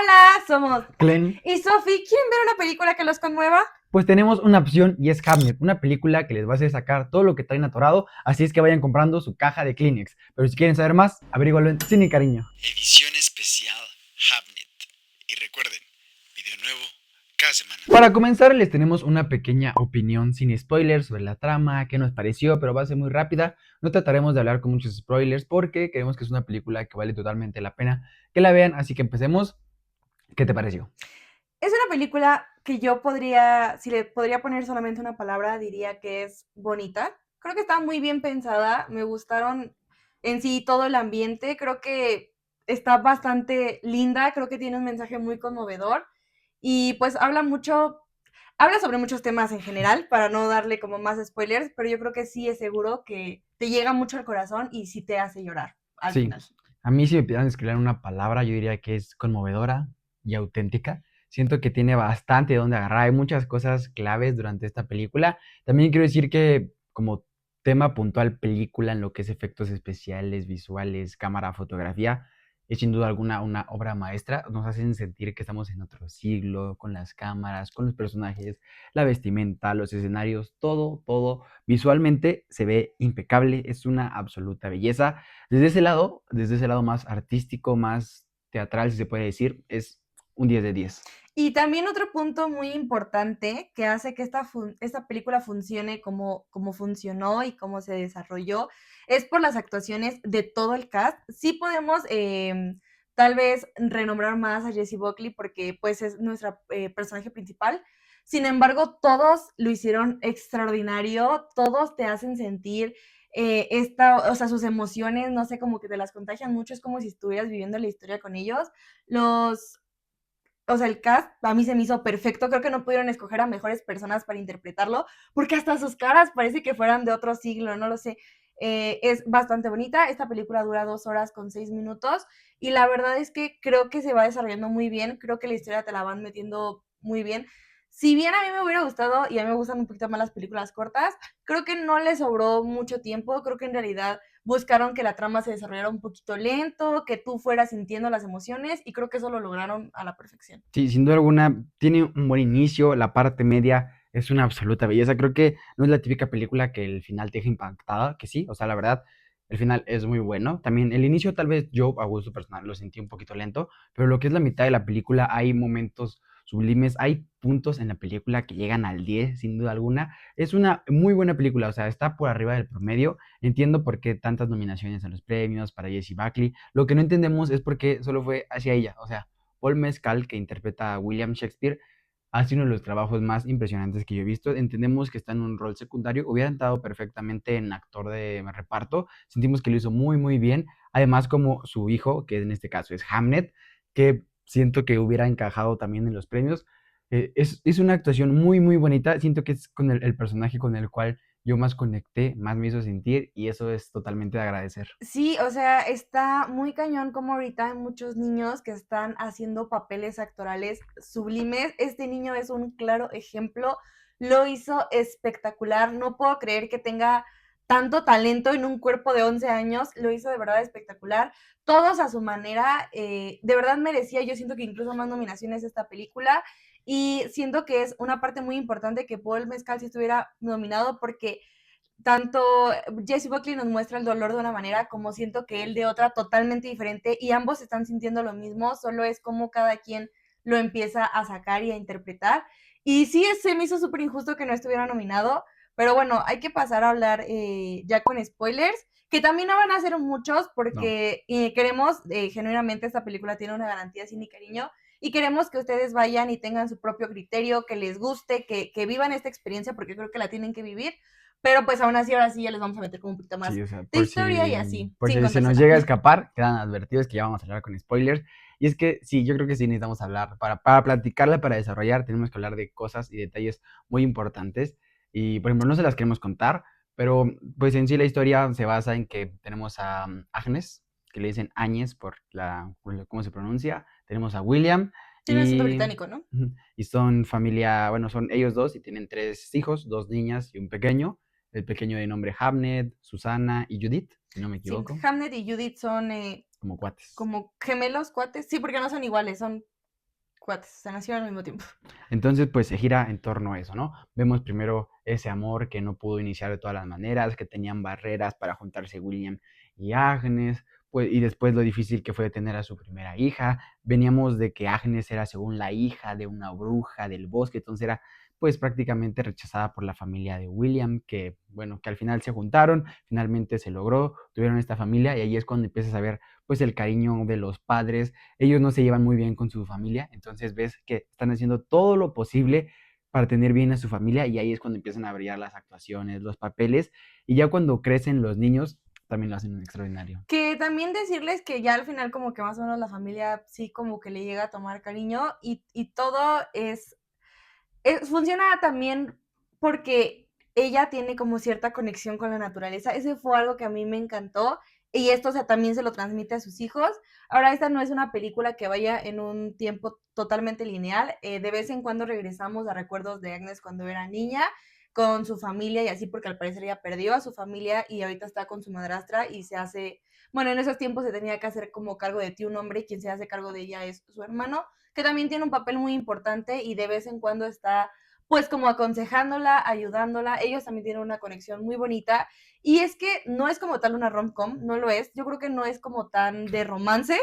Hola, somos Glenn, y Sophie. ¿Quieren ver una película que los conmueva? pues tenemos una opción y es Hamnet, una película que les va a hacer sacar todo lo que traen atorado, así es que vayan comprando su caja de Kleenex. Pero si quieren saber más, averígualo en Cine y Cariño. Edición especial Hamnet. Y recuerden, video nuevo cada semana. Para comenzar, les tenemos una pequeña opinión sin spoilers sobre la trama, qué nos pareció, pero va a ser muy rápida. No trataremos de hablar con muchos spoilers porque creemos que es una película que vale totalmente la pena que la vean, así que empecemos. ¿Qué te pareció? Es una película que yo podría, si le podría poner solamente una palabra, diría que es bonita. Creo que está muy bien pensada. Me gustaron en sí todo el ambiente. Creo que está bastante linda. Creo que tiene un mensaje muy conmovedor. Y pues habla sobre muchos temas en general, para no darle como más spoilers, pero yo creo que sí es seguro que te llega mucho al corazón y sí te hace llorar al Sí, final. a mí si me pidieran escribir una palabra, yo diría que es conmovedora y auténtica. Siento que tiene bastante de dónde agarrar. Hay muchas cosas claves durante esta película. También quiero decir que como tema puntual película en lo que es efectos especiales, visuales, cámara, fotografía, es sin duda alguna una obra maestra. Nos hacen sentir que estamos en otro siglo, con las cámaras, con los personajes, la vestimenta, los escenarios, todo visualmente se ve impecable. Es una absoluta belleza. Desde ese lado más artístico, más teatral, si se puede decir, es un 10 de 10. Y también otro punto muy importante que hace que esta película funcione como funcionó y cómo se desarrolló es por las actuaciones de todo el cast. Sí podemos tal vez renombrar más a Jessie Buckley porque pues es nuestra personaje principal. Sin embargo, todos lo hicieron extraordinario, todos te hacen sentir o sea, sus emociones, no sé, como que te las contagian mucho, es como si estuvieras viviendo la historia con ellos. Los o sea, el cast a mí se me hizo perfecto. Creo que no pudieron escoger a mejores personas para interpretarlo, porque hasta sus caras parece que fueran de otro siglo, no lo sé. Es bastante bonita. Esta película dura 2 horas con 6 minutos y la verdad es que creo que se va desarrollando muy bien. Creo que la historia te la van metiendo muy bien. Si bien a mí me hubiera gustado y a mí me gustan un poquito más las películas cortas, creo que no le sobró mucho tiempo. Creo que en realidad buscaron que la trama se desarrollara un poquito lento, que tú fueras sintiendo las emociones y creo que eso lo lograron a la perfección. Sí, sin duda alguna, tiene un buen inicio, la parte media es una absoluta belleza. Creo que no es la típica película que el final te deja impactada, que sí, o sea, la verdad, el final es muy bueno. También el inicio, tal vez yo, a gusto personal, lo sentí un poquito lento, pero lo que es la mitad de la película, hay momentos sublimes, hay puntos en la película que llegan al 10 sin duda alguna. Es una muy buena película, o sea, está por arriba del promedio. Entiendo por qué tantas nominaciones a los premios para Jessie Buckley. Lo que no entendemos es por qué solo fue hacia ella, o sea, Paul Mescal, que interpreta a William Shakespeare, hace uno de los trabajos más impresionantes que yo he visto. Entendemos que está en un rol secundario, hubiera entrado perfectamente en actor de reparto. Sentimos que lo hizo muy bien. Además, como su hijo, que en este caso es Hamnet, que siento que hubiera encajado también en los premios. Es una actuación muy bonita. Siento que es con el personaje con el cual yo más conecté, más me hizo sentir, y eso es totalmente de agradecer. Sí, o sea, está muy cañón como ahorita hay muchos niños que están haciendo papeles actorales sublimes. Este niño es un claro ejemplo, lo hizo espectacular. No puedo creer que tenga tanto talento en un cuerpo de 11 años, lo hizo de verdad espectacular. Todos a su manera, de verdad merecía, yo siento que incluso más nominaciones esta película y siento que es una parte muy importante que Paul Mescal si estuviera nominado porque tanto Jesse Buckley nos muestra el dolor de una manera como siento que él de otra totalmente diferente y ambos están sintiendo lo mismo, solo es como cada quien lo empieza a sacar y a interpretar. Y sí, se me hizo súper injusto que no estuviera nominado, pero bueno, hay que pasar a hablar ya con spoilers, que también no van a ser muchos No. porque queremos, genuinamente esta película tiene una garantía sin ni cariño y queremos que ustedes vayan y tengan su propio criterio, que les guste, que vivan esta experiencia porque creo que la tienen que vivir, pero pues aún así, ahora sí ya les vamos a meter como un poquito más Sí, o sea, de historia y así, por sin si se nos contársela. llega a escapar, quedan advertidos que ya vamos a hablar con spoilers. Y es que sí, yo creo que sí necesitamos hablar, para platicarla, para desarrollar, tenemos que hablar de cosas y detalles muy importantes. Y por ejemplo, no se las queremos contar, pero pues en sí la historia se basa en que tenemos a Agnes, que le dicen Áñez por cómo se pronuncia. Tenemos a William Tiene acento y, británico, ¿no? y son familia, bueno, son ellos dos y tienen tres hijos, dos niñas y un pequeño. El pequeño de nombre Hamnet, Susana y Judith, si no me Sí, equivoco, Hamnet y Judith son como cuates. como gemelos, cuates. Sí, porque no son iguales, son. cuates, o sea, nacieron al mismo tiempo. Entonces, pues se gira en torno a eso, ¿no? Vemos primero ese amor que no pudo iniciar de todas las maneras, que tenían barreras para juntarse William y Agnes, pues, y después lo difícil que fue tener a su primera hija. Veníamos de que Agnes era según la hija de una bruja del bosque, entonces era pues prácticamente rechazada por la familia de William, que bueno, que al final se juntaron, finalmente se logró, tuvieron esta familia y ahí es cuando empiezas a ver pues el cariño de los padres. Ellos no se llevan muy bien con su familia, entonces ves que están haciendo todo lo posible para tener bien a su familia y ahí es cuando empiezan a brillar las actuaciones, los papeles y ya cuando crecen los niños también lo hacen extraordinario. Que también decirles que ya al final como que más o menos la familia sí como que le llega a tomar cariño y todo funciona también porque ella tiene como cierta conexión con la naturaleza. Ese fue algo que a mí me encantó y esto, o sea, también se lo transmite a sus hijos. Ahora, esta no es una película que vaya en un tiempo totalmente lineal. De vez en cuando regresamos a recuerdos de Agnes cuando era niña, con su familia y así, porque al parecer ella perdió a su familia y ahorita está con su madrastra y se hace, bueno, en esos tiempos se tenía que hacer como cargo de ti un hombre y quien se hace cargo de ella es su hermano, que también tiene un papel muy importante y de vez en cuando está pues como aconsejándola, ayudándola. Ellos también tienen una conexión muy bonita. Y es que no es como tal una rom-com, no lo es. Yo creo que no es como tan de romance.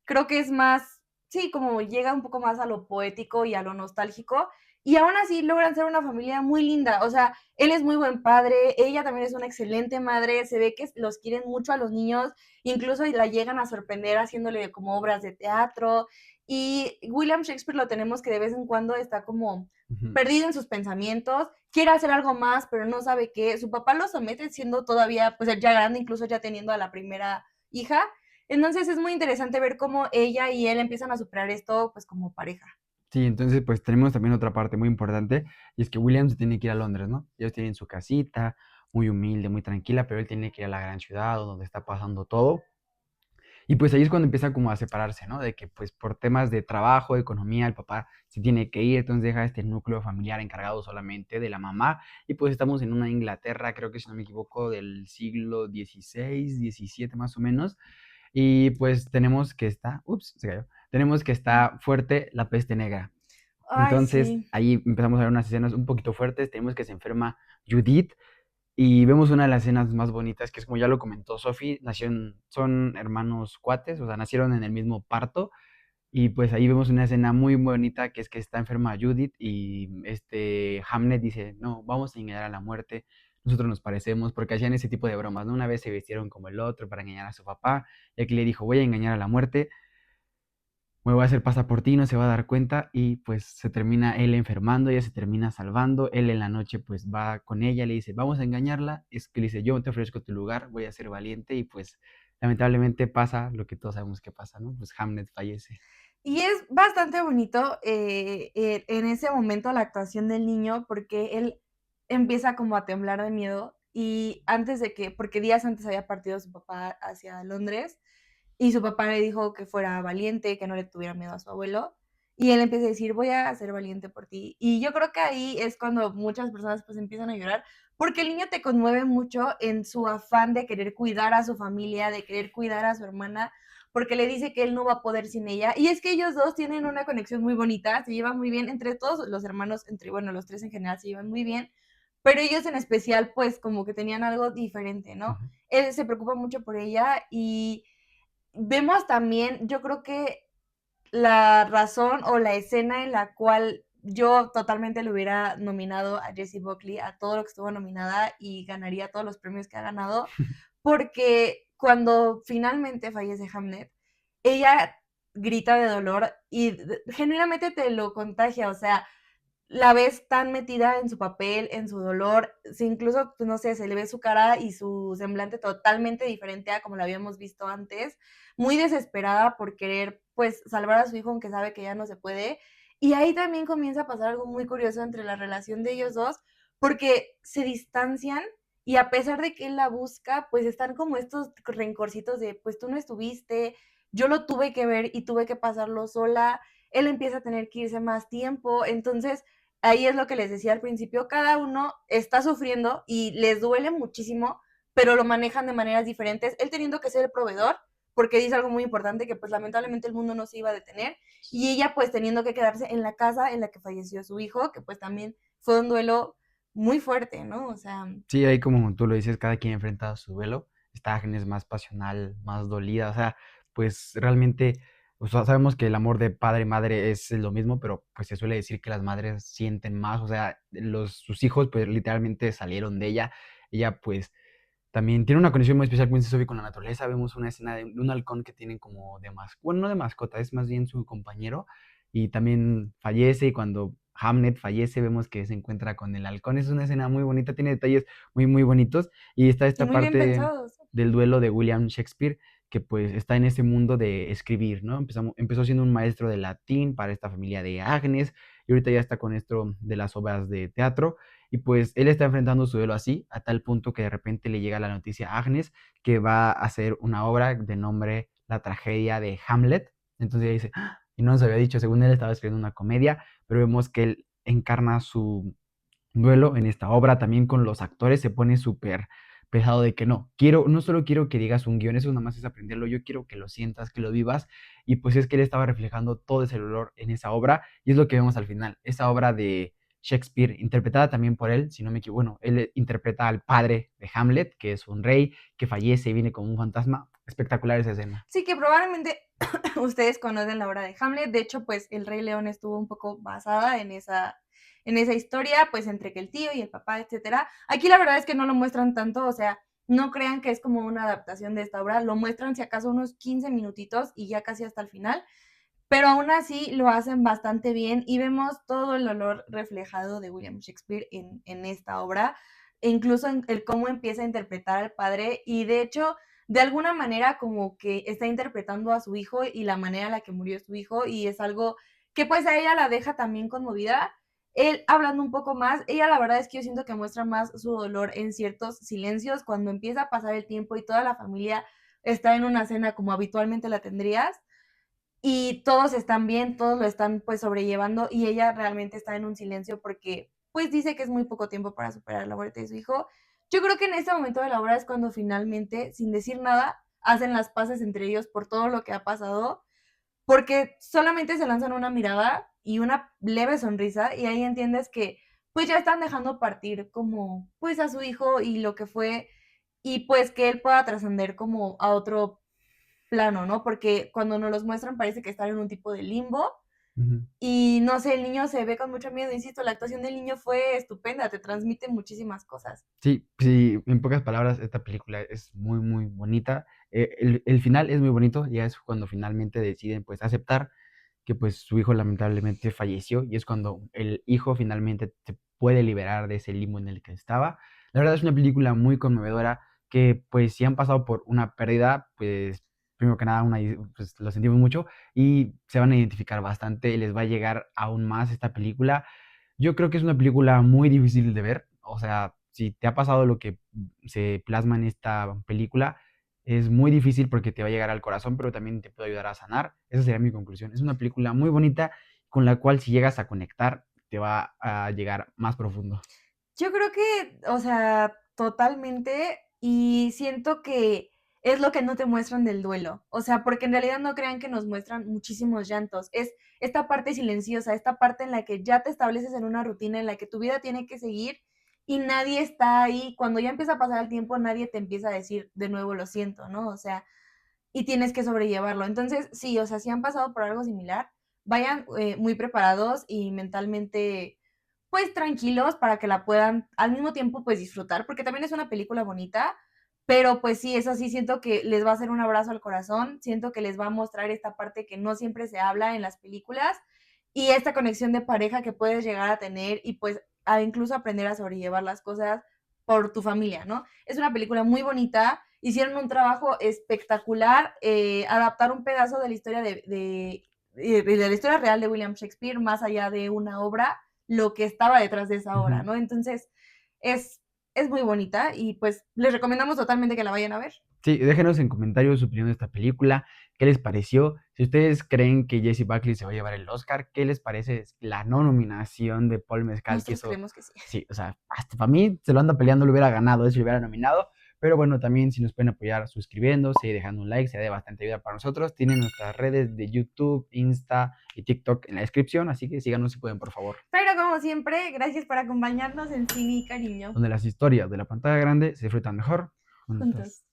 Creo que es más, sí, como llega un poco más a lo poético y a lo nostálgico. Y aún así logran ser una familia muy linda. O sea, él es muy buen padre, ella también es una excelente madre. Se ve que los quieren mucho a los niños, incluso la llegan a sorprender haciéndole como obras de teatro. Y William Shakespeare lo tenemos que de vez en cuando está como Ujú. perdido en sus pensamientos, quiere hacer algo más, pero no sabe qué. Su papá lo somete siendo todavía, pues ya grande, incluso ya teniendo a la primera hija. Entonces es muy interesante ver cómo ella y él empiezan a superar esto, pues como pareja. Sí, entonces pues tenemos también otra parte muy importante y es que William se tiene que ir a Londres, ¿no? Ellos tienen su casita, muy humilde, muy tranquila, pero él tiene que ir a la gran ciudad donde está pasando todo. Y pues ahí es cuando empieza como a separarse, ¿no? De que pues por temas de trabajo, economía, el papá se tiene que ir, entonces deja este núcleo familiar encargado solamente de la mamá. Y pues estamos en una Inglaterra, creo que si no me equivoco, del siglo XVI, XVII más o menos. Y pues tenemos que está, ups, se cayó. Tenemos que está fuerte la peste negra. Ay, Entonces sí. ahí empezamos a ver unas escenas un poquito fuertes. Tenemos que se enferma Judith y vemos una de las escenas más bonitas, que es como ya lo comentó Sophie, son hermanos cuates, o sea, nacieron en el mismo parto. Y pues ahí vemos una escena muy bonita, que es que está enferma Judith y este Hamlet dice, no, vamos a engañar a la muerte, nosotros nos parecemos, porque hacían ese tipo de bromas, ¿no? Una vez se vistieron como el otro para engañar a su papá, y aquí le dijo, voy a engañar a la muerte, me voy a hacer pasar por ti, no se va a dar cuenta y pues se termina él enfermando, ella se termina salvando, él en la noche pues va con ella, le dice, vamos a engañarla, es que le dice, yo te ofrezco tu lugar, voy a ser valiente y pues lamentablemente pasa lo que todos sabemos que pasa, ¿no? Pues Hamlet fallece. Y es bastante bonito en ese momento la actuación del niño porque él empieza como a temblar de miedo y antes de que, porque días antes había partido su papá hacia Londres y su papá le dijo que fuera valiente, que no le tuviera miedo a su abuelo. Y él empieza a decir, voy a ser valiente por ti. Y yo creo que ahí es cuando muchas personas pues empiezan a llorar, porque el niño te conmueve mucho en su afán de querer cuidar a su familia, de querer cuidar a su hermana, porque le dice que él no va a poder sin ella. Y es que ellos dos tienen una conexión muy bonita, se llevan muy bien, entre todos los hermanos, entre, bueno, los tres en general se llevan muy bien, pero ellos en especial pues como que tenían algo diferente, ¿no? Ujú. Él se preocupa mucho por ella y vemos también, yo creo que la razón o la escena en la cual yo totalmente le hubiera nominado a Jessie Buckley a todo lo que estuvo nominada y ganaría todos los premios que ha ganado, porque cuando finalmente fallece Hamlet, ella grita de dolor y genuinamente te lo contagia, o sea, la ves tan metida en su papel, en su dolor, si incluso, pues no sé, se le ve su cara y su semblante totalmente diferente a como la habíamos visto antes, muy desesperada por querer, pues, salvar a su hijo, aunque sabe que ya no se puede. Y ahí también comienza a pasar algo muy curioso entre la relación de ellos dos, porque se distancian y a pesar de que él la busca, pues están como estos rencorcitos de, pues tú no estuviste, yo lo tuve que ver y tuve que pasarlo sola, él empieza a tener que irse más tiempo, entonces ahí es lo que les decía al principio, cada uno está sufriendo y les duele muchísimo, pero lo manejan de maneras diferentes. Él teniendo que ser el proveedor, porque dice algo muy importante, que pues lamentablemente el mundo no se iba a detener, y ella pues teniendo que quedarse en la casa en la que falleció su hijo, que pues también fue un duelo muy fuerte, ¿no? O sea, Sí, ahí como tú lo dices, cada quien enfrenta su duelo. Esta Agnes más pasional, más dolida, o sea, pues realmente, o sea, sabemos que el amor de padre y madre es lo mismo, pero pues se suele decir que las madres sienten más, o sea, sus hijos pues literalmente salieron de ella. Ella pues también tiene una conexión muy especial con Sophie con la naturaleza. Vemos una escena de un halcón que tienen como de mascota, bueno, no de mascota, es más bien su compañero, y también fallece, y cuando Hamlet fallece vemos que se encuentra con el halcón. Es una escena muy bonita, tiene detalles muy, muy bonitos, y está y esta muy bien parte pensados. del duelo de William Shakespeare, que pues está en ese mundo de escribir, ¿no? Empezó siendo un maestro de latín para esta familia de Agnes, y ahorita ya está con esto de las obras de teatro, y pues él está enfrentando su duelo así, a tal punto que de repente le llega la noticia a Agnes que va a hacer una obra de nombre La tragedia de Hamlet. Entonces ella dice, "Ah", y no nos había dicho, según él estaba escribiendo una comedia, pero vemos que él encarna su duelo en esta obra. También con los actores se pone súper pesado de que no solo quiero que digas un guión, eso nada más es aprenderlo, yo quiero que lo sientas, que lo vivas, y pues es que él estaba reflejando todo ese dolor en esa obra, y es lo que vemos al final, esa obra de Shakespeare, interpretada también por él, si no me equivoco, bueno, él interpreta al padre de Hamlet, que es un rey que fallece y viene como un fantasma. Espectacular esa escena. Sí, que probablemente ustedes conocen la obra de Hamlet. De hecho, pues El Rey León estuvo un poco basada en esa historia, pues entre que el tío y el papá, etcétera. Aquí la verdad es que no lo muestran tanto, o sea, no crean que es como una adaptación de esta obra, lo muestran si acaso unos 15 minutitos y ya casi hasta el final, pero aún así lo hacen bastante bien y vemos todo el dolor reflejado de William Shakespeare en esta obra, e incluso en el cómo empieza a interpretar al padre y de hecho, de alguna manera como que está interpretando a su hijo y la manera en la que murió su hijo y es algo que pues a ella la deja también conmovida. Él hablando un poco más, ella la verdad es que yo siento que muestra más su dolor en ciertos silencios, cuando empieza a pasar el tiempo y toda la familia está en una cena como habitualmente la tendrías, y todos están bien, todos lo están pues sobrellevando y ella realmente está en un silencio porque pues dice que es muy poco tiempo para superar la muerte de su hijo. Yo creo que en este momento de la obra es cuando finalmente, sin decir nada, hacen las paces entre ellos por todo lo que ha pasado, porque solamente se lanzan una mirada y una leve sonrisa y ahí entiendes que pues ya están dejando partir como pues a su hijo y lo que fue y pues que él pueda trascender como a otro plano, ¿no? Porque cuando nos los muestran parece que están en un tipo de limbo Ujú. y no sé, el niño se ve con mucho miedo, insisto, la actuación del niño fue estupenda, te transmite muchísimas cosas. Sí, sí, en pocas palabras, esta película es muy, muy bonita. El final es muy bonito, ya es cuando finalmente deciden pues aceptar que pues su hijo lamentablemente falleció, y es cuando el hijo finalmente se puede liberar de ese limbo en el que estaba. La verdad es una película muy conmovedora que pues si han pasado por una pérdida, pues primero que nada pues lo sentimos mucho y se van a identificar bastante y les va a llegar aún más esta película. Yo creo que es una película muy difícil de ver, o sea, si te ha pasado lo que se plasma en esta película, es muy difícil porque te va a llegar al corazón, pero también te puede ayudar a sanar. Esa sería mi conclusión. Es una película muy bonita con la cual si llegas a conectar, te va a llegar más profundo. Yo creo que, o sea, totalmente, y siento que es lo que no te muestran del duelo, o sea, porque en realidad no crean que nos muestran muchísimos llantos, es esta parte silenciosa, esta parte en la que ya te estableces en una rutina en la que tu vida tiene que seguir y nadie está ahí, cuando ya empieza a pasar el tiempo, nadie te empieza a decir de nuevo lo siento, ¿no? O sea, y tienes que sobrellevarlo. Entonces, sí, o sea, si han pasado por algo similar, vayan muy preparados y mentalmente, pues tranquilos para que la puedan al mismo tiempo, pues disfrutar, porque también es una película bonita, pero pues sí, eso sí, siento que les va a hacer un abrazo al corazón, siento que les va a mostrar esta parte que no siempre se habla en las películas y esta conexión de pareja que puedes llegar a tener y pues a incluso aprender a sobrellevar las cosas por tu familia, ¿no? Es una película muy bonita, hicieron un trabajo espectacular, adaptar un pedazo de la historia de la historia real de William Shakespeare, más allá de una obra, lo que estaba detrás de esa obra, Ujú. ¿no? Entonces, es, es muy bonita y pues les recomendamos totalmente que la vayan a ver. Sí, déjenos en comentarios su opinión de esta película, qué les pareció. Si ustedes creen que Jessie Buckley se va a llevar el Oscar, ¿qué les parece la no nominación de Paul Mescal que Nosotros hizo? creemos que sí. Sí, o sea, hasta para mí se lo anda peleando, lo hubiera ganado, si lo hubiera nominado, Pero bueno, también si nos pueden apoyar suscribiéndose y dejando un like, sería de bastante ayuda para nosotros. Tienen nuestras redes de YouTube, Insta y TikTok en la descripción, así que síganos si pueden, por favor. Pero como siempre, gracias por acompañarnos en Cine y Cariño Donde las historias de la pantalla grande se disfrutan mejor juntos. juntos.